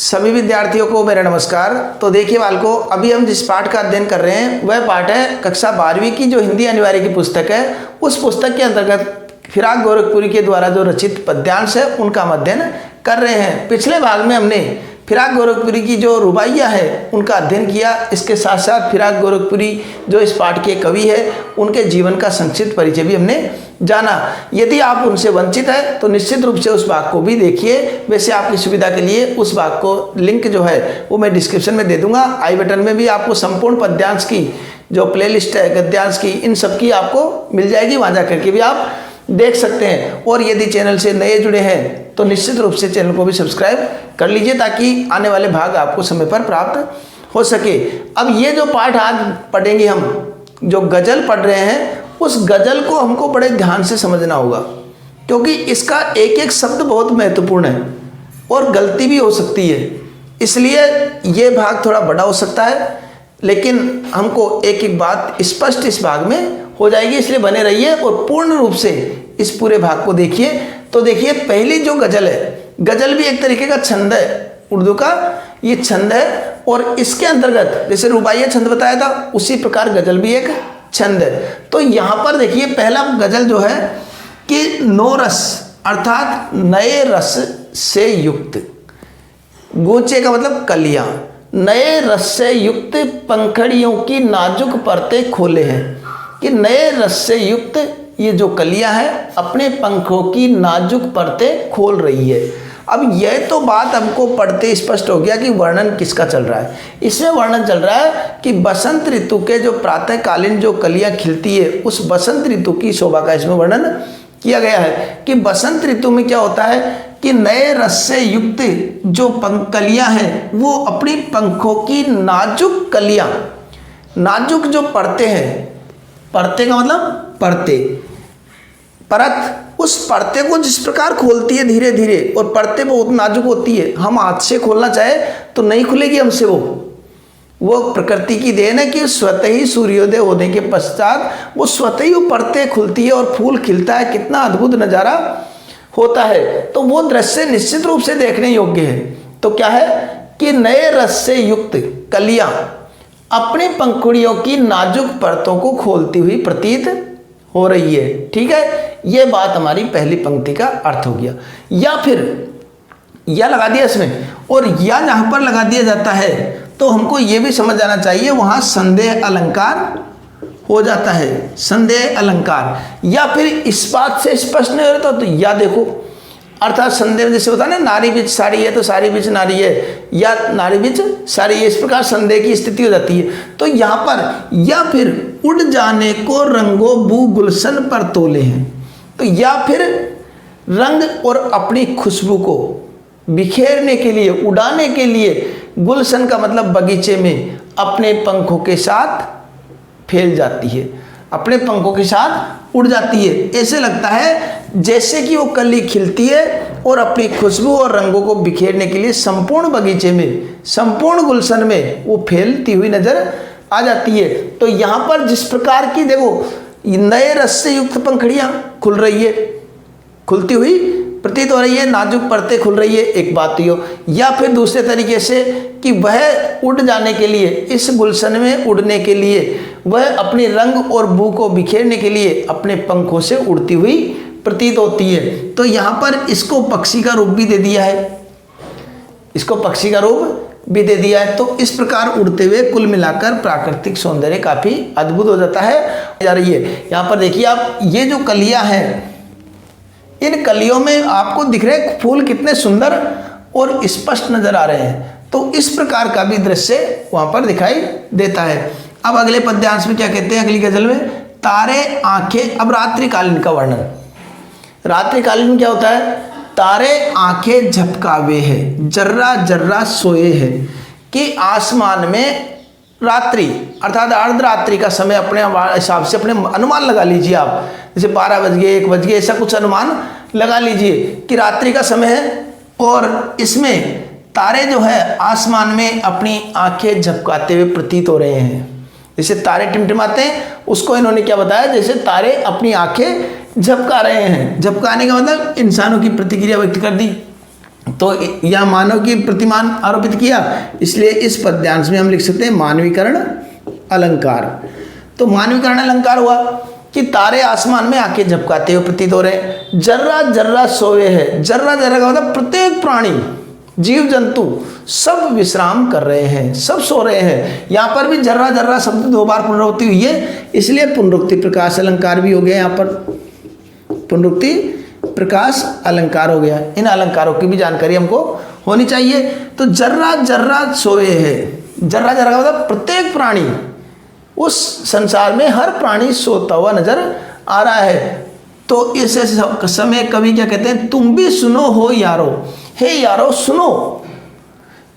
सभी विद्यार्थियों को मेरा नमस्कार। तो देखिए बालकों, अभी हम जिस पाठ का अध्ययन कर रहे हैं वह पाठ है कक्षा 12वीं की जो हिंदी अनिवार्य की पुस्तक है। उस पुस्तक के अंतर्गत फिराक गोरखपुरी के द्वारा जो रचित पद्यांश है उनका हम अध्ययन कर रहे हैं। पिछले भाग में हमने फिराक गोरखपुरी की जो रुबाइयाँ है उनका अध्ययन किया। इसके साथ साथ फिराक गोरखपुरी जो इस पाठ के कवि है उनके जीवन का संक्षिप्त परिचय भी हमने जाना। यदि आप उनसे वंचित है तो निश्चित रूप से उस भाग को भी देखिए। वैसे आपकी सुविधा के लिए उस भाग को लिंक जो है वो मैं डिस्क्रिप्शन में दे दूंगा। आई बटन में भी आपको संपूर्ण पद्यांश की जो प्लेलिस्ट है गद्यांश की इन सब की आपको मिल जाएगी, वहाँ जा करके भी आप देख सकते हैं। और यदि चैनल से नए जुड़े हैं तो निश्चित रूप से चैनल को भी सब्सक्राइब कर लीजिए ताकि आने वाले भाग आपको समय पर प्राप्त हो सके। अब ये जो पाठ आज पढ़ेंगे हम, जो गज़ल पढ़ रहे हैं, उस गज़ल को हमको बड़े ध्यान से समझना होगा क्योंकि इसका एक एक शब्द बहुत महत्वपूर्ण है और गलती भी हो सकती है। इसलिए ये भाग थोड़ा बड़ा हो सकता है, लेकिन हमको एक एक बात स्पष्ट इस भाग में हो जाएगी। इसलिए बने रहिए और पूर्ण रूप से इस पूरे भाग को देखिए। तो देखिए, पहली जो गज़ल है, गज़ल भी एक तरीके का छंद है, उर्दू का ये छंद है। और इसके अंतर्गत जैसे रुबाइया छंद बताया था उसी प्रकार गज़ल भी एक छंद है। तो यहाँ पर देखिए पहला गज़ल जो है कि नो रस अर्थात नए रस से युक्त, गूंचे का मतलब कलियां, नए रस से युक्त पंखड़ियों की नाजुक परतें खोले हैं कि नए रस से युक्त ये जो कलियां हैं अपने पंखों की नाजुक परतें खोल रही है। अब यह तो बात हमको पढ़ते स्पष्ट हो गया कि वर्णन किसका चल रहा है। इसमें वर्णन चल रहा है कि बसंत ऋतु के जो प्रातःकालीन जो कलियां खिलती है उस बसंत ऋतु की शोभा का इसमें वर्णन किया गया है कि बसंत ऋतु में क्या होता है कि नए रस से युक्त जो कलियां हैं वो अपनी पंखों की नाजुक कलियां, नाजुक जो परतें हैं, परते का मतलब परते, परत, उस परते को जिस प्रकार खोलती है धीरे धीरे, और परते बहुत नाजुक होती है, हम हाथ से खोलना चाहे तो नहीं खुलेगी हमसे। वो प्रकृति की देन है कि स्वतः ही सूर्योदय होने के पश्चात वो स्वतः ही परतें खुलती है और फूल खिलता है। कितना अद्भुत नज़ारा होता है। तो वो दृश्य निश्चित रूप से देखने योग्य है। तो क्या है कि नए रस से युक्त कलियां अपनी पंखुड़ियों की नाजुक परतों को खोलती हुई प्रतीत हो रही है। ठीक है, ये बात हमारी पहली पंक्ति का अर्थ हो गया। या फिर या लगा दिया इसमें, और या जहां पर लगा दिया जाता है तो हमको ये भी समझ आना चाहिए वहां संदेह अलंकार हो जाता है, संदेह अलंकार। या फिर इस बात से स्पष्ट नहीं हो रहा तो या देखो, अर्थात संदेह जैसे होता है ना, नारी बीच साड़ी है तो साड़ी बीच नारी है, या नारी बीच साड़ी है, इस प्रकार संदेह की स्थिति हो जाती है। तो यहाँ पर या फिर उड़ जाने को रंगो बू गुलशन पर तोले हैं, तो या फिर रंग और अपनी खुशबू को बिखेरने के लिए, उड़ाने के लिए, गुलशन का मतलब बगीचे में अपने पंखों के साथ फैल जाती है, अपने पंखों के साथ उड़ जाती है। ऐसे लगता है जैसे कि वो कली खिलती है और अपनी खुशबू और रंगों को बिखेरने के लिए संपूर्ण बगीचे में, संपूर्ण गुलशन में वो फैलती हुई नजर आ जाती है। तो यहाँ पर जिस प्रकार की देखो नए रस से युक्त पंखड़ियाँ खुल रही है, खुलती हुई प्रतीत हो रही है, नाजुक परतें खुल रही है, एक बात हो। या फिर दूसरे तरीके से कि वह उड़ जाने के लिए, इस गुलशन में उड़ने के लिए, वह अपने रंग और बू को बिखेरने के लिए अपने पंखों से उड़ती हुई प्रतीत होती है। तो यहाँ पर इसको पक्षी का रूप भी दे दिया है, इसको पक्षी का रूप भी दे दिया है। तो इस प्रकार उड़ते हुए कुल मिलाकर प्राकृतिक सौंदर्य काफी अद्भुत हो जाता है जा रही है। यहाँ पर देखिए आप, ये जो कलियां हैं, इन कलियों में आपको दिख रहे फूल कितने सुंदर और स्पष्ट नजर आ रहे हैं। तो इस प्रकार का भी दृश्य वहां पर दिखाई देता है। अब अगले पद्यांश में क्या कहते हैं, अगली गजल में, तारे आंखें। अब रात्रिकालीन का वर्णन, रात्रिकालीन में क्या होता है, तारे आंखें झपकावे है, जर्रा जर्रा सोए है कि आसमान में रात्रि अर्थात अर्धरात्रि का समय अपने हिसाब से अपने अनुमान लगा लीजिए आप, जैसे 12 बज गए, 1 बज गए, ऐसा कुछ अनुमान लगा लीजिए कि रात्रि का समय है। और इसमें तारे जो है आसमान में अपनी आंखें झपकाते हुए प्रतीत हो रहे हैं। जैसे तारे टिमटिमाते हैं उसको इन्होंने क्या बताया, जैसे तारे अपनी आंखें झपका रहे हैं। झपकाने का मतलब इंसानों की प्रतिक्रिया व्यक्त कर दी। तो यह मानव की प्रतिमान आरोपित किया, इसलिए इस पद्यांश में हम लिख सकते हैं मानवीकरण अलंकार। तो मानवीकरण अलंकार हुआ कि तारे आसमान में आके झपकाते हुए प्रतीत हो रहे हैं। जर्रा जर्रा सोए है, जर्रा जर्रा का मतलब प्रत्येक प्राणी, जीव जंतु सब विश्राम कर रहे हैं, सब सो रहे हैं। यहाँ पर भी जर्रा जर्रा शब्द 2 बार पुनरावृत्ति हुई है, इसलिए पुनरुक्ति प्रकाश अलंकार भी हो गया। यहाँ पर पुनरुक्ति प्रकाश अलंकार हो गया। इन अलंकारों की भी जानकारी हमको होनी चाहिए। तो जर्रा जर्रा सोए है, जर्रा जर्रा का मतलब प्रत्येक प्राणी, उस संसार में हर प्राणी सोता हुआ नजर आ रहा है। तो इस समय कवि क्या कहते हैं, तुम भी सुनो हो यारो, हे यारो सुनो।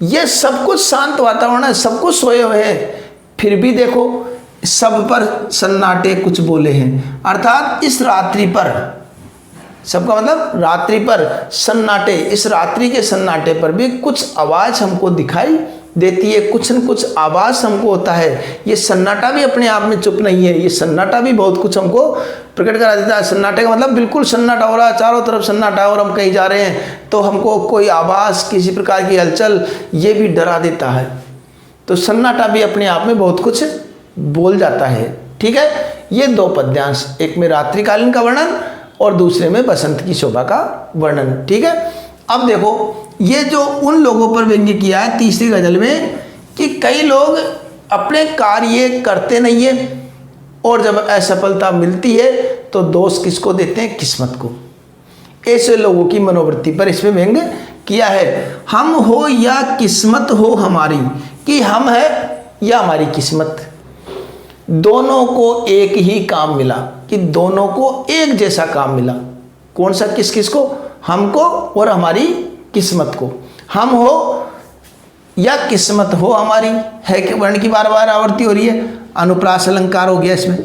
ये सब कुछ शांत वातावरण है, सब कुछ सोए हुए हैं, फिर भी देखो सब पर सन्नाटे कुछ बोले हैं। अर्थात इस रात्रि पर, सबका मतलब रात्रि पर सन्नाटे, इस रात्रि के सन्नाटे पर भी कुछ आवाज हमको दिखाई देती है, कुछ न कुछ आवाज हमको होता है। ये सन्नाटा भी अपने आप में चुप नहीं है, ये सन्नाटा भी बहुत कुछ हमको प्रकट करा देता है। सन्नाटे का मतलब बिल्कुल सन्नाटा हो रहा है, चारों तरफ सन्नाटा है और हम कहीं जा रहे हैं तो हमको कोई आवाज, किसी प्रकार की हलचल, ये भी डरा देता है। तो सन्नाटा भी अपने आप में बहुत कुछ बोल जाता है। ठीक है, ये 2 पद्यांश, एक में रात्रिकालीन का वर्णन और दूसरे में बसंत की शोभा का वर्णन। ठीक है, अब देखो ये जो उन लोगों पर व्यंग्य किया है तीसरी गजल में कि कई लोग अपने कार्य करते नहीं है और जब असफलता मिलती है तो दोष किसको देते हैं, किस्मत को। ऐसे लोगों की मनोवृत्ति पर इसमें व्यंग्य किया है। हम हो या किस्मत हो हमारी, कि हम है या हमारी किस्मत, दोनों को एक ही काम मिला, कि दोनों को एक जैसा काम मिला। कौन सा, किस किस को, हमको और हमारी किस्मत को। हम हो या किस्मत हो हमारी, है कि वर्ण की बार बार आवर्ती हो रही है, अनुप्रास अलंकार हो गया इसमें।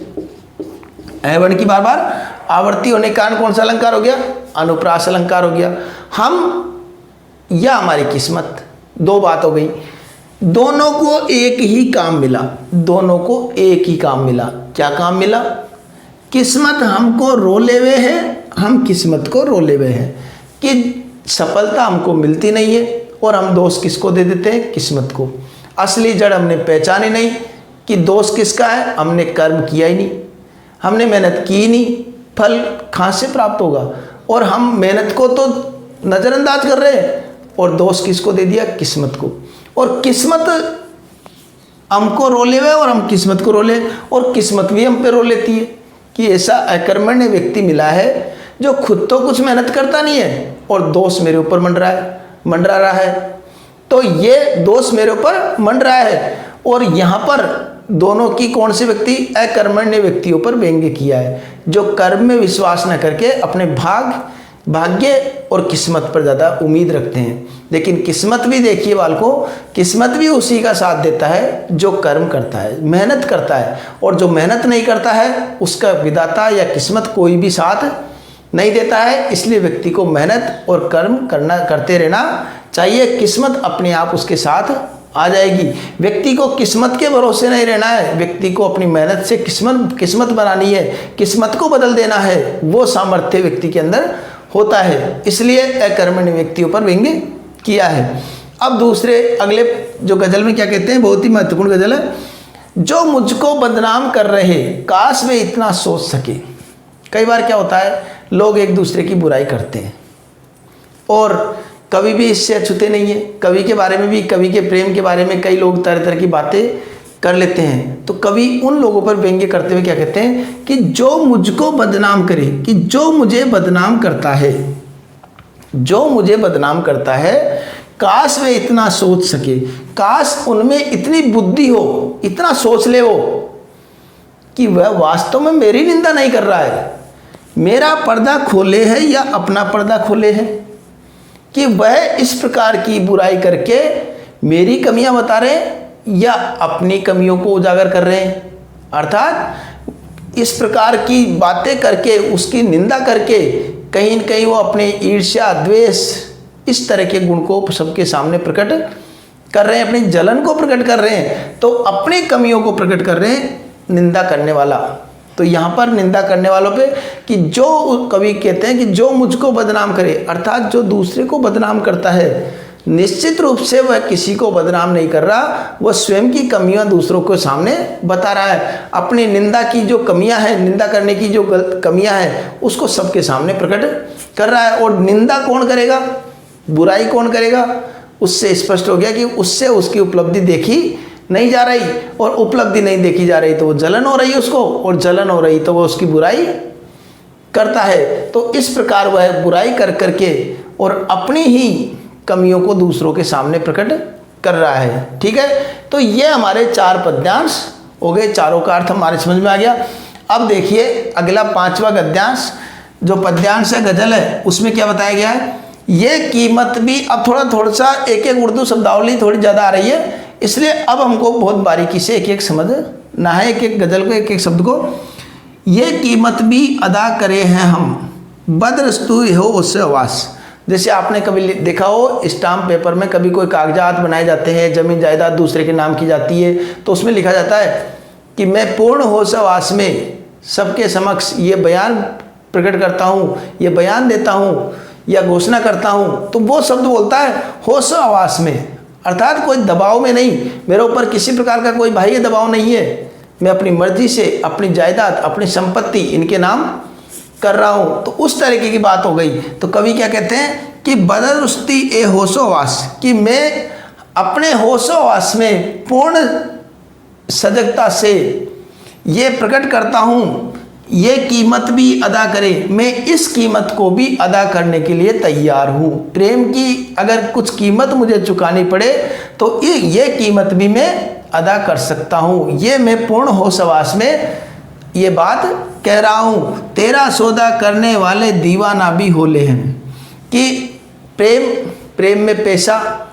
है वर्ण की बार बार आवर्ती होने के कारण कौन सा अलंकार हो गया, अनुप्रास अलंकार हो गया। हम या हमारी किस्मत, 2 बात हो गई। दोनों को एक ही काम मिला, दोनों को एक ही काम मिला। क्या काम मिला, किस्मत हमको रोले हुए है, हम किस्मत को रोले हुए हैं कि सफलता हमको मिलती नहीं है और हम दोष किसको दे देते हैं, किस्मत को। असली जड़ हमने पहचानी नहीं कि दोष किसका है, हमने कर्म किया ही नहीं, हमने मेहनत की ही नहीं, फल कहाँ से प्राप्त होगा। और हम मेहनत को तो नज़रअंदाज कर रहे हैं और दोष किसको दे दिया, किस्मत को। और किस्मत हमको रोले हुए और हम किस्मत को रोले, और किस्मत भी हम पे रो लेती है कि ऐसा अकर्मण्य व्यक्ति मिला है जो खुद तो कुछ मेहनत करता नहीं है और दोष मेरे ऊपर मंडरा रहा है। तो ये दोष मेरे ऊपर मंडरा है। और यहाँ पर दोनों की कौन से व्यक्ति, अकर्मण्य व्यक्तियों पर व्यंग्य किया है, जो कर्म में विश्वास न करके अपने भाग्य और किस्मत पर ज़्यादा उम्मीद रखते हैं। लेकिन किस्मत भी देखिए बालकों, किस्मत भी उसी का साथ देता है जो कर्म करता है, मेहनत करता है। और जो मेहनत नहीं करता है उसका विधाता या किस्मत कोई भी साथ नहीं देता है। इसलिए व्यक्ति को मेहनत और कर्म करते रहना चाहिए, किस्मत अपने आप उसके साथ आ जाएगी। व्यक्ति को किस्मत के भरोसे नहीं रहना है, व्यक्ति को अपनी मेहनत से किस्मत बनानी है, किस्मत को बदल देना है। वो सामर्थ्य व्यक्ति के अंदर होता है, इसलिए अकर्मण्य व्यक्तियों पर व्यंग्य किया है। अब दूसरे अगले जो गजल में क्या कहते हैं, बहुत ही महत्वपूर्ण गजल है। जो मुझको बदनाम कर रहे, काश वे इतना सोच सके। कई बार क्या होता है, लोग एक दूसरे की बुराई करते हैं और कवि भी इससे अछूते नहीं है। कवि के बारे में भी, कवि के प्रेम के बारे में कई लोग तरह तरह की बातें कर लेते हैं। तो कवि उन लोगों पर व्यंग्य करते हुए क्या कहते हैं कि जो मुझको बदनाम करे, कि जो मुझे बदनाम करता है, जो मुझे बदनाम करता है, काश वे इतना सोच सके, काश उनमें इतनी बुद्धि हो, इतना सोच ले वो कि वह वास्तव में मेरी निंदा नहीं कर रहा है, मेरा पर्दा खोले है या अपना पर्दा खोले है, कि वह इस प्रकार की बुराई करके मेरी कमियां बता रहे हैं या अपनी कमियों को उजागर कर रहे हैं। अर्थात इस प्रकार की बातें करके, उसकी निंदा करके कहीं न कहीं वो अपने ईर्ष्या, द्वेष, इस तरह के गुण को सबके सामने प्रकट कर रहे हैं, अपनी जलन को प्रकट कर रहे हैं। तो अपनी कमियों को प्रकट कर रहे हैं निंदा करने वाला। तो तो यहाँ पर निंदा करने वालों पे कि जो कवि कहते हैं कि जो मुझको बदनाम करे, अर्थात जो दूसरे को बदनाम करता है, निश्चित रूप से वह किसी को बदनाम नहीं कर रहा, वह स्वयं की कमियां दूसरों के सामने बता रहा है। अपनी निंदा की जो कमियां हैं, निंदा करने की जो कमियां हैं, उसको सबके सामने प्रकट कर रहा है। और निंदा कौन करेगा, बुराई कौन करेगा? उससे स्पष्ट हो गया कि उससे उसकी उपलब्धि देखी नहीं जा रही, और उपलब्धि नहीं देखी जा रही तो वो जलन हो रही है उसको, और जलन हो रही तो वो उसकी बुराई करता है। तो इस प्रकार वह बुराई कर करके और अपनी ही कमियों को दूसरों के सामने प्रकट कर रहा है। ठीक है, तो ये हमारे 4 पद्यांश हो गए, चारों का अर्थ हमारे समझ में आ गया। अब देखिए अगला 5वां गद्यांश, जो पद्यांश है, गजल है, उसमें क्या बताया गया है? ये कीमत भी, अब थोड़ा सा एक एक उर्दू शब्दावली थोड़ी ज़्यादा आ रही है, इसलिए अब हमको बहुत बारीकी से एक एक समझना है, एक एक गजल को, एक एक शब्द को। ये कीमत भी अदा करे हैं हम, बदरस्तू हो उससे आवास। जैसे आपने कभी देखा हो स्टाम्प पेपर में कभी कोई कागजात बनाए जाते हैं, जमीन जायदाद दूसरे के नाम की जाती है, तो उसमें लिखा जाता है कि मैं पूर्ण होश आवास में सबके समक्ष ये बयान प्रकट करता हूँ, ये बयान देता हूँ या घोषणा करता हूँ। तो वो शब्द बोलता है होश आवास में, अर्थात कोई दबाव में नहीं, मेरे ऊपर किसी प्रकार का कोई बाह्य दबाव नहीं है, मैं अपनी मर्जी से अपनी जायदाद, अपनी संपत्ति इनके नाम कर रहा हूँ। तो उस तरीके की बात हो गई। तो कवि क्या कहते हैं कि बदरुस्ती ए होशोवास, कि मैं अपने होशोवास में पूर्ण सजगता से ये प्रकट करता हूँ, ये कीमत भी अदा करे, मैं इस कीमत को भी अदा करने के लिए तैयार हूँ। प्रेम की अगर कुछ कीमत मुझे चुकानी पड़े तो ये कीमत भी मैं अदा कर सकता हूँ। ये मैं पूर्ण होशवास में ये बात कह रहा हूँ। तेरा सौदा करने वाले दीवाना भी होले हैं, कि प्रेम में पैसा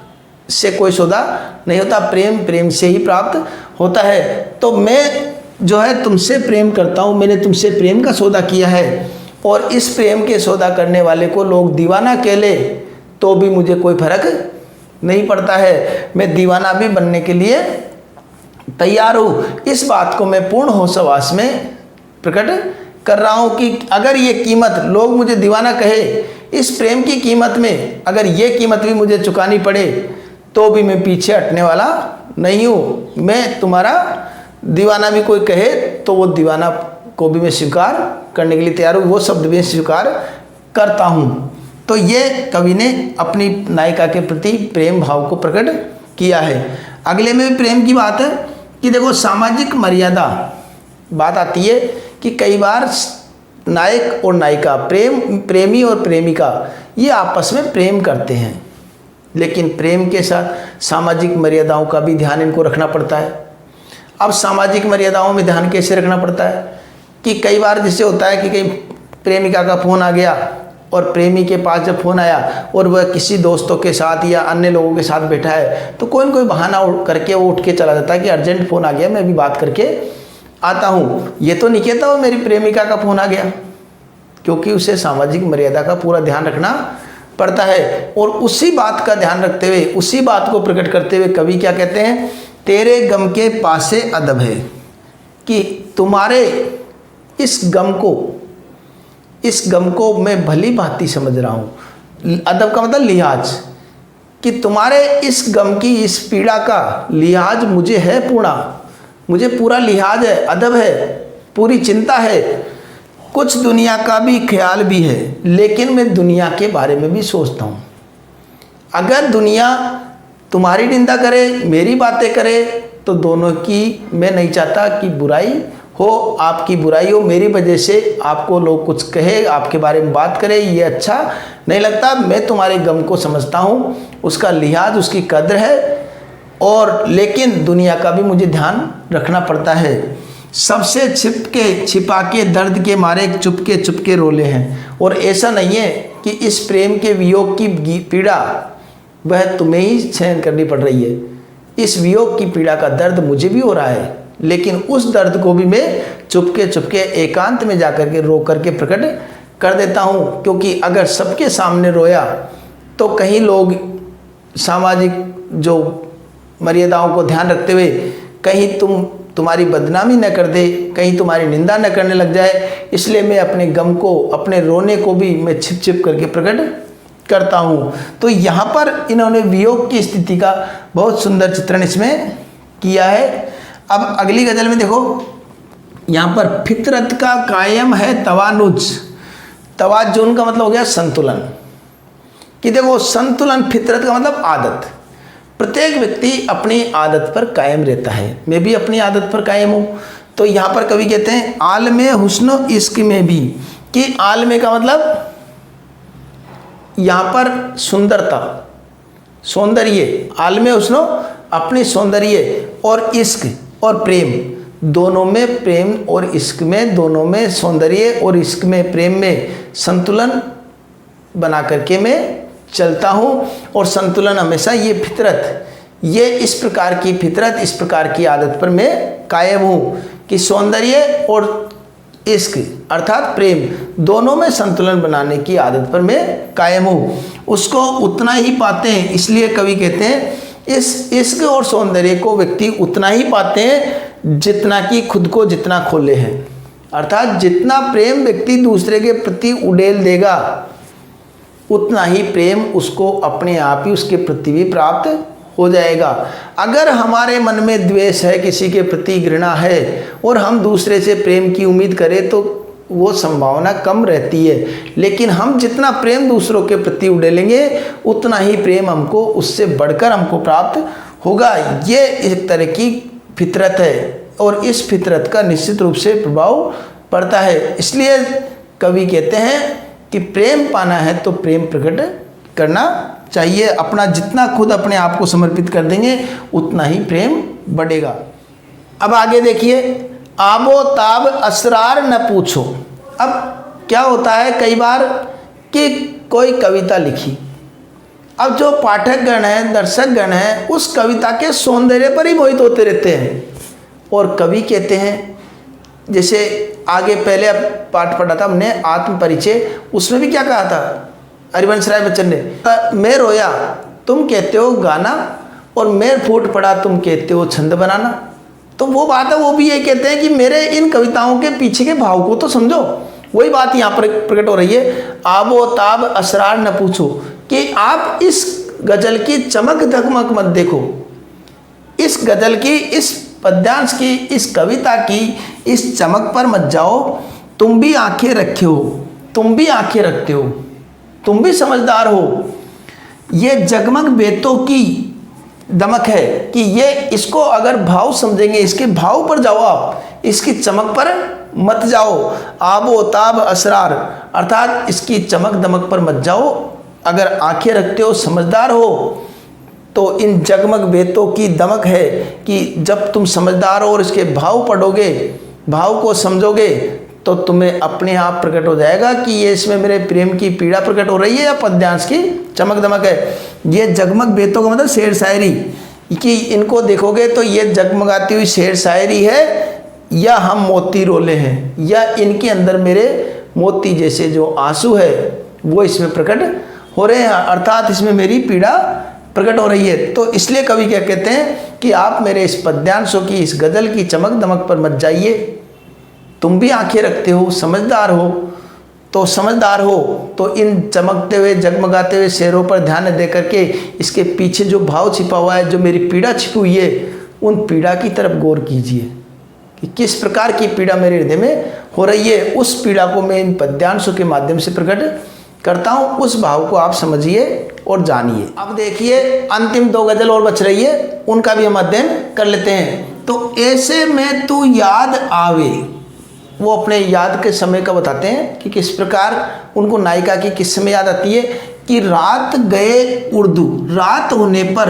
से कोई सौदा नहीं होता, प्रेम से ही प्राप्त होता है। तो मैं जो है तुमसे प्रेम करता हूँ, मैंने तुमसे प्रेम का सौदा किया है, और इस प्रेम के सौदा करने वाले को लोग दीवाना कह ले तो भी मुझे कोई फर्क नहीं पड़ता है, मैं दीवाना भी बनने के लिए तैयार हूँ। इस बात को मैं पूर्ण होशवास में प्रकट कर रहा हूँ कि अगर ये कीमत, लोग मुझे दीवाना कहे, इस प्रेम की कीमत में अगर ये कीमत भी मुझे चुकानी पड़े तो भी मैं पीछे हटने वाला नहीं हूँ। मैं तुम्हारा दीवाना भी कोई कहे तो वो दीवाना को भी मैं स्वीकार करने के लिए तैयार हूँ, वो शब्द भी स्वीकार करता हूँ। तो ये कवि ने अपनी नायिका के प्रति प्रेम भाव को प्रकट किया है। अगले में भी प्रेम की बात है कि देखो सामाजिक मर्यादा बात आती है कि कई बार नायक और नायिका, प्रेमी और प्रेमिका ये आपस में प्रेम करते हैं, लेकिन प्रेम के साथ सामाजिक मर्यादाओं का भी ध्यान इनको रखना पड़ता है। अब सामाजिक मर्यादाओं में ध्यान कैसे रखना पड़ता है कि कई बार जैसे होता है कि कहीं प्रेमिका का फ़ोन आ गया और प्रेमी के पास जब फ़ोन आया और वह किसी दोस्तों के साथ या अन्य लोगों के साथ बैठा है, तो कोई न कोई बहाना करके वो उठ के चला जाता है कि अर्जेंट फ़ोन आ गया, मैं अभी बात करके आता हूँ। ये तो नहीं कहता वो मेरी प्रेमिका का फ़ोन आ गया, क्योंकि उसे सामाजिक मर्यादा का पूरा ध्यान रखना पड़ता है। और उसी बात का ध्यान रखते हुए, उसी बात को प्रकट करते हुए कवि क्या कहते हैं, तेरे गम के पासे अदब है, कि तुम्हारे इस गम को मैं भली भांति समझ रहा हूँ। अदब का मतलब लिहाज, कि तुम्हारे इस गम की, इस पीड़ा का लिहाज मुझे है पूरा, मुझे पूरा लिहाज है, अदब है, पूरी चिंता है, कुछ दुनिया का भी ख्याल भी है, लेकिन मैं दुनिया के बारे में भी सोचता हूँ। अगर दुनिया तुम्हारी निंदा करे, मेरी बातें करे, तो दोनों की मैं नहीं चाहता कि बुराई हो, आपकी बुराई हो, मेरी वजह से आपको लोग कुछ कहे, आपके बारे में बात करें, ये अच्छा नहीं लगता। मैं तुम्हारे गम को समझता हूँ, उसका लिहाज, उसकी कद्र है, और लेकिन दुनिया का भी मुझे ध्यान रखना पड़ता है। सबसे छिपा के दर्द के मारे चुपके रोले हैं। और ऐसा नहीं है कि इस प्रेम के वियोग की पीड़ा वह तुम्हें ही सहन करनी पड़ रही है, इस वियोग की पीड़ा का दर्द मुझे भी हो रहा है, लेकिन उस दर्द को भी मैं चुपके एकांत में जाकर के रो करके प्रकट कर देता हूँ। क्योंकि अगर सबके सामने रोया तो कहीं लोग सामाजिक जो मर्यादाओं को ध्यान रखते हुए कहीं तुम तुम्हारी बदनामी न कर दे, कहीं तुम्हारी निंदा न करने लग जाए, इसलिए मैं अपने गम को, अपने रोने को भी मैं छिप छिप करके प्रकट करता हूँ। तो यहाँ पर इन्होंने वियोग की स्थिति का बहुत सुंदर चित्रण इसमें किया है। अब अगली गजल में देखो, यहाँ पर फितरत का कायम है तवानुज। तवाजुन का मतलब हो गया संतुलन, कि देखो संतुलन, फितरत का मतलब आदत। प्रत्येक व्यक्ति अपनी आदत पर कायम रहता है, मैं भी अपनी आदत पर कायम हूँ। तो यहाँ पर कवि कहते हैं आलमे हुस्नो इश्क में भी, कि आलमे का मतलब यहाँ पर सुंदरता, सौंदर्य, आलमे हुस्नो अपनी सौंदर्य, और इश्क और प्रेम, दोनों में, प्रेम और इश्क में, दोनों में सौंदर्य और इश्क में, प्रेम में संतुलन बना करके मैं चलता हूँ। और संतुलन हमेशा, ये फितरत, ये इस प्रकार की फितरत, इस प्रकार की आदत पर मैं कायम हूँ कि सौंदर्य और इश्क अर्थात प्रेम, दोनों में संतुलन बनाने की आदत पर मैं कायम हूँ। उसको उतना ही पाते हैं, इसलिए कवि कहते हैं इस इश्क और सौंदर्य को व्यक्ति उतना ही पाते हैं जितना कि खुद को जितना खोले हैं। अर्थात जितना प्रेम व्यक्ति दूसरे के प्रति उड़ेल देगा, उतना ही प्रेम उसको अपने आप ही उसके प्रति भी प्राप्त हो जाएगा। अगर हमारे मन में द्वेष है, किसी के प्रति घृणा है, और हम दूसरे से प्रेम की उम्मीद करें तो वो संभावना कम रहती है। लेकिन हम जितना प्रेम दूसरों के प्रति उड़ेलेंगे, उतना ही प्रेम हमको, उससे बढ़कर हमको प्राप्त होगा। ये एक तरह की फितरत है, और इस फितरत का निश्चित रूप से प्रभाव पड़ता है। इसलिए कवि कहते हैं कि प्रेम पाना है तो प्रेम प्रकट करना चाहिए। अपना जितना खुद अपने आप को समर्पित कर देंगे, उतना ही प्रेम बढ़ेगा। अब आगे देखिए, आबो ताब असरार न पूछो। अब क्या होता है कई बार कि कोई कविता लिखी, अब जो पाठक गण हैं, दर्शक गण हैं, उस कविता के सौंदर्य पर ही मोहित होते रहते हैं। और कवि कहते हैं, जैसे आगे पहले अब पाठ पढ़ा था हमने आत्म परिचय, उसमें भी क्या कहा था हरिवंश राय बच्चन ने, मैं रोया तुम कहते हो गाना, और मैं फूट पड़ा तुम कहते हो छंद बनाना। तो वो बात है, वो भी ये कहते हैं कि मेरे इन कविताओं के पीछे के भाव को तो समझो। वही बात यहाँ पर प्रकट हो रही है, आबो ताब असरार न पूछो, कि आप इस गजल की चमक धमक मत देखो, इस गजल की, इस पद्यांश की, इस कविता की इस चमक पर मत जाओ। तुम भी आंखें रखे हो, तुम भी आंखें रखते हो, तुम भी समझदार हो। ये जगमग बेतों की दमक है कि ये, इसको अगर भाव समझेंगे, इसके भाव पर जाओ आप, इसकी चमक पर मत जाओ। आबो ताब असरार, अर्थात इसकी चमक दमक पर मत जाओ। अगर आंखें रखते हो, समझदार हो, तो इन जगमग बेतों की दमक है कि जब तुम समझदार हो और इसके भाव पढ़ोगे, भाव को समझोगे, तो तुम्हें अपने आप प्रकट हो जाएगा कि ये इसमें मेरे प्रेम की पीड़ा प्रकट हो रही है या पद्यांश की चमक दमक है। ये जगमग बेतों का मतलब शेर शायरी, कि इनको देखोगे तो ये जगमगाती हुई शेर शायरी है, या हम मोती रोले हैं, या इनके अंदर मेरे मोती जैसे जो आंसू है वो इसमें प्रकट हो रहे हैं, अर्थात इसमें मेरी पीड़ा प्रकट हो रही है। तो इसलिए कवि क्या कहते हैं कि आप मेरे इस पद्यांशों की, इस गजल की चमक दमक पर मत जाइए। तुम भी आंखें रखते हो, समझदार हो, तो समझदार हो तो इन चमकते हुए जगमगाते हुए शेरों पर ध्यान दे करके इसके पीछे जो भाव छिपा हुआ है, जो मेरी पीड़ा छिपी हुई है, उन पीड़ा की तरफ गौर कीजिए कि किस प्रकार की पीड़ा मेरे हृदय में हो रही है। उस पीड़ा को मैं इन पद्यांशों के माध्यम से प्रकट करता हूँ, उस भाव को आप समझिए और जानिए। अब देखिए अंतिम दो गजल और बच रही है, उनका भी हम अध्ययन कर लेते हैं। तो ऐसे में तू याद आवे, वो अपने याद के समय का बताते हैं कि किस प्रकार उनको नायिका की किस समय याद आती है, कि रात गए उर्दू, रात होने पर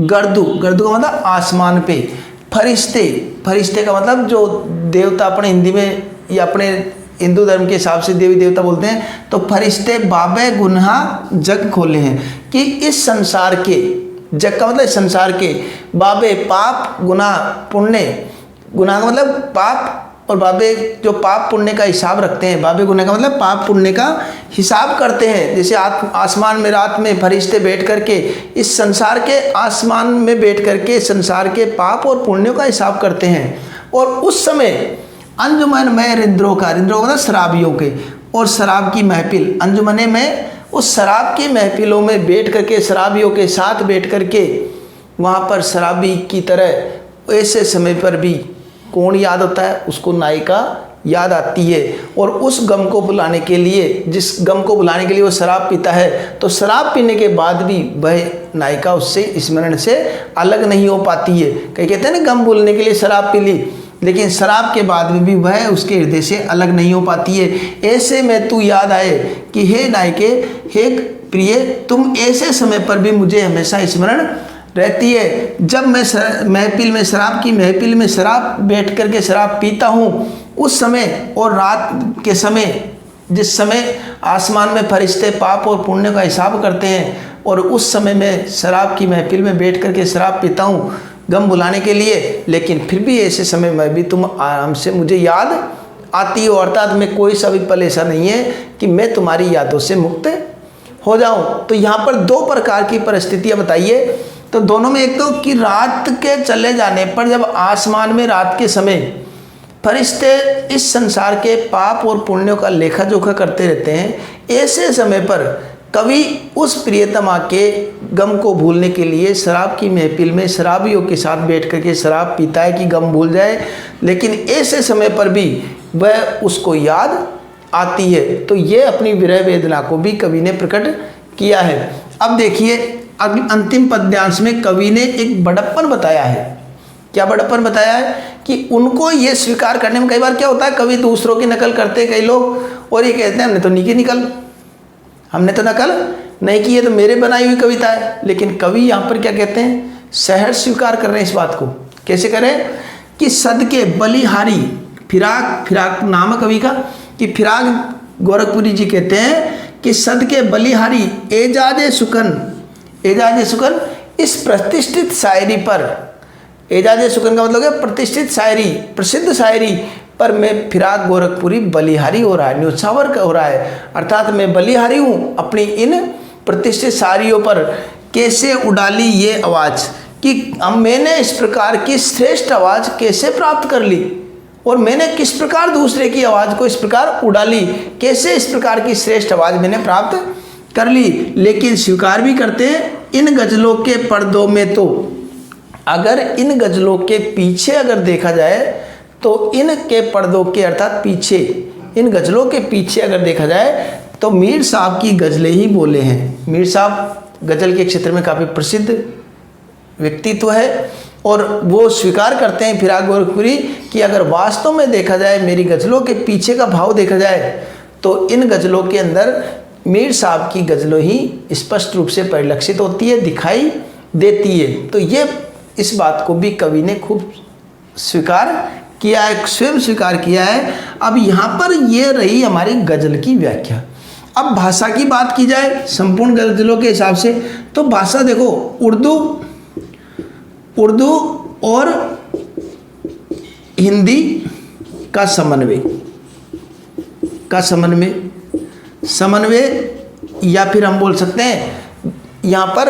गर्दू, गर्दू का मतलब आसमान पे, फरिश्ते, फरिश्ते का मतलब जो देवता अपने हिंदी में या अपने हिंदू धर्म के हिसाब से देवी देवता बोलते हैं, तो फरिश्ते बाबे गुनाह जग खोले हैं, कि इस संसार के, जग का मतलब संसार के, बाबे पाप गुनाह पुण्य, गुनाह का मतलब पाप, और बाबे जो पाप पुण्य का हिसाब रखते हैं, बाबे गुनाह का मतलब पाप पुण्य का हिसाब करते हैं। जैसे आसमान में रात में फरिश्ते बैठ करके, इस संसार के आसमान में बैठ करके संसार के पाप और पुण्यों का हिसाब करते हैं। और उस समय अंजुमन में रिंद्रों का मतलब शराबियों के और शराब की महफिल, अंजुमने में उस शराब की महफिलों में बैठ करके, शराबियों के साथ बैठ करके वहाँ पर शराबी की तरह ऐसे समय पर भी कौन याद होता है? उसको नायिका याद आती है। और उस गम को भुलाने के लिए, जिस गम को भुलाने के लिए वो शराब पीता है, तो शराब पीने के बाद भी वह नायिका उससे स्मरण से अलग नहीं हो पाती है। कई कहते हैं ना, गम भूलने के लिए शराब पी ली, लेकिन शराब के बाद में भी वह उसके हृदय से अलग नहीं हो पाती है। ऐसे में तू याद आए कि हे नायके, हे प्रिय, तुम ऐसे समय पर भी मुझे हमेशा स्मरण रहती है। जब मैं महफिल में, शराब की महफिल में शराब बैठ करके शराब पीता हूँ, उस समय और रात के समय, जिस समय आसमान में फरिश्ते पाप और पुण्य का हिसाब करते हैं, और उस समय मैं शराब की महफिल में बैठ करके शराब पीता हूँ गम भुलाने के लिए, लेकिन फिर भी ऐसे समय में भी तुम आराम से मुझे याद आती हो। अर्थात मैं कोई सा भी पल ऐसा नहीं है कि मैं तुम्हारी यादों से मुक्त हो जाऊं। तो यहाँ पर दो प्रकार की परिस्थितियाँ बताइए। तो दोनों में एक तो कि रात के चले जाने पर, जब आसमान में रात के समय फरिश्ते इस संसार के पाप और पुण्यों का लेखा जोखा करते रहते हैं, ऐसे समय पर कवि उस प्रियतमा के गम को भूलने के लिए शराब की महफिल में शराबियों के साथ बैठ करके शराब पीता है कि गम भूल जाए, लेकिन ऐसे समय पर भी वह उसको याद आती है। तो ये अपनी विरह वेदना को भी कवि ने प्रकट किया है। अब देखिए, अब अंतिम पद्यांश में कवि ने एक बड़प्पन बताया है। क्या बड़प्पन बताया है? कि उनको ये स्वीकार करने में, कई बार क्या होता है, कवि दूसरों की नकल करते हैं कई लोग, और ये कहते हैं हमने तो नहीं की निकल, हमने तो नकल नहीं की है, तो मेरे बनाई हुई कविता है। लेकिन कवि यहाँ पर क्या कहते हैं? सहज स्वीकार कर रहे हैं इस बात को। कैसे करें? कि सदके बलिहारी, फिराक नाम है कवि का, कि फिराक गोरखपुरी जी कहते हैं कि सदके बलिहारी एजाज सुकन इस प्रतिष्ठित शायरी पर, एजाज सुकन का मतलब है प्रतिष्ठित शायरी, प्रसिद्ध शायरी पर मैं फिराक गोरखपुरी बलिहारी हो रहा है, न्योछावर हो रहा है। अर्थात मैं बलिहारी हूँ अपनी इन प्रतिष्ठित शायरियों पर। कैसे उड़ाली ये आवाज़, कि मैंने इस प्रकार की श्रेष्ठ आवाज़ कैसे प्राप्त कर ली, और मैंने किस प्रकार दूसरे की आवाज़ को इस प्रकार उड़ा ली, कैसे इस प्रकार की श्रेष्ठ आवाज़ मैंने प्राप्त कर ली। लेकिन स्वीकार भी करते हैं इन गज़लों के पर्दों में, तो अगर इन गज़लों के पीछे अगर देखा जाए तो इनके पर्दों के अर्थात पीछे, इन गज़लों के पीछे अगर देखा जाए तो मीर साहब की गज़लें ही बोले हैं। मीर साहब गज़ल के क्षेत्र में काफ़ी प्रसिद्ध व्यक्तित्व है, और वो स्वीकार करते हैं फिराक गोरखपुरी कि अगर वास्तव में देखा जाए, मेरी गज़लों के पीछे का भाव देखा जाए, तो इन गज़लों के अंदर मीर साहब की गज़लों ही स्पष्ट रूप से परिलक्षित होती है, दिखाई देती है। तो ये इस बात को भी कवि ने खूब स्वीकार किया है, स्वयं स्वीकार किया है। अब यहाँ पर ये रही हमारी गज़ल की व्याख्या। अब भाषा की बात की जाए संपूर्ण गज़लों के हिसाब से, तो भाषा देखो, उर्दू और हिंदी का समन्वय, या फिर हम बोल सकते हैं यहाँ पर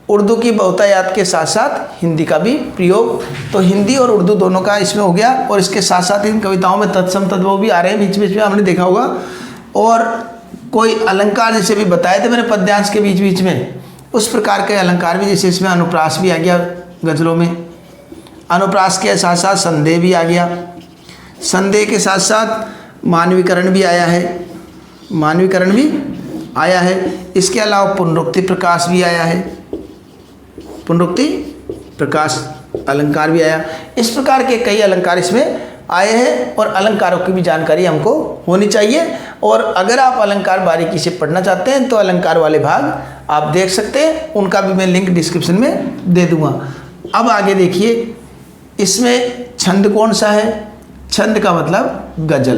उर्दू की बहुतायात के साथ साथ हिंदी का भी प्रयोग। तो हिंदी और उर्दू दोनों का इसमें हो गया, और इसके साथ साथ इन कविताओं में तत्सम तद्भव भी आ रहे हैं बीच बीच में, हमने देखा होगा। और कोई अलंकार जैसे भी बताए थे मैंने पद्यांश के बीच बीच में, उस प्रकार के अलंकार भी, जैसे इसमें अनुप्रास भी आ गया गज़लों में, अनुप्रास के साथ साथ संदेह भी आ गया, संदेह के साथ साथ मानवीकरण भी आया है, इसके अलावा पुनरुक्ति प्रकाश भी आया है, पुनरुक्ति प्रकाश अलंकार भी आया। इस प्रकार के कई अलंकार इसमें आए हैं, और अलंकारों की भी जानकारी हमको होनी चाहिए। और अगर आप अलंकार बारीकी से पढ़ना चाहते हैं तो अलंकार वाले भाग आप देख सकते हैं, उनका भी मैं लिंक डिस्क्रिप्शन में दे दूंगा। अब आगे देखिए, इसमें छंद कौन सा है? छंद का मतलब गज़ल।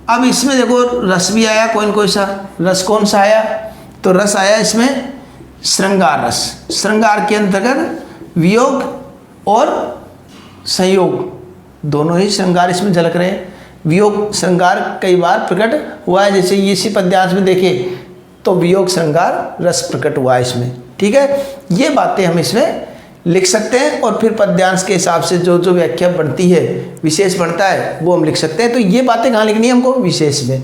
अब इसमें देखो रस भी आया, कोई सा रस कौन सा आया? तो रस आया इसमें श्रृंगार रस। श्रृंगार के अंतर्गत वियोग और संयोग दोनों ही श्रृंगार इसमें झलक रहे हैं। वियोग श्रृंगार कई बार प्रकट हुआ है, जैसे इसी पद्यांश में देखें तो वियोग श्रृंगार रस प्रकट हुआ है इसमें। ठीक है, ये बातें हम इसमें लिख सकते हैं और फिर पद्यांश के हिसाब से जो जो व्याख्या बनती है, विशेष बनता है, वो हम लिख सकते हैं। तो ये बातें कहाँ लिखनी है हमको? विशेष में।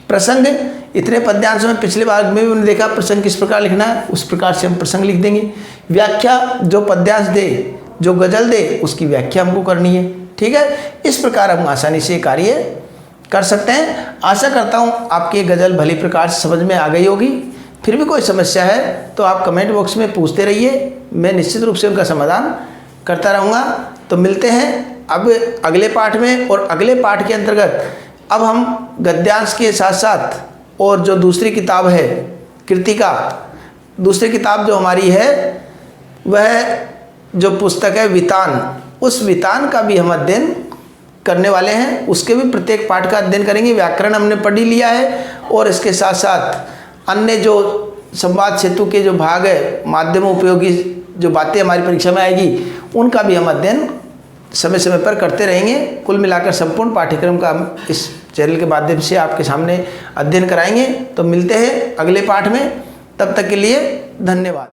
प्रसंग इतने पद्यांश में पिछले भाग में भी उन्होंने देखा प्रसंग किस प्रकार लिखना है, उस प्रकार से हम प्रसंग लिख देंगे। व्याख्या जो पद्यांश दे, जो गजल दे, उसकी व्याख्या हमको करनी है। ठीक है, इस प्रकार हम आसानी से कार्य कर सकते हैं। आशा करता हूँ आपकी ये गजल भली प्रकार से समझ में आ गई होगी। फिर भी कोई समस्या है तो आप कमेंट बॉक्स में पूछते रहिए, मैं निश्चित रूप से उनका समाधान करता रहूँगा। तो मिलते हैं अब अगले पाठ में, और अगले पाठ के अंतर्गत अब हम गद्यांश के साथ साथ और जो दूसरी किताब है कृतिका, दूसरी किताब जो हमारी है वह जो पुस्तक है वितान, उस वितान का भी हम अध्ययन करने वाले हैं। उसके भी प्रत्येक पाठ का अध्ययन करेंगे। व्याकरण हमने पढ़ ही लिया है, और इसके साथ साथ अन्य जो संवाद सेतु के जो भाग है, माध्यम उपयोगी जो बातें हमारी परीक्षा में आएगी, उनका भी हम अध्ययन समय समय पर करते रहेंगे। कुल मिलाकर संपूर्ण पाठ्यक्रम का हम इस चैनल के माध्यम से आपके सामने अध्ययन कराएंगे। तो मिलते हैं अगले पाठ में, तब तक के लिए धन्यवाद।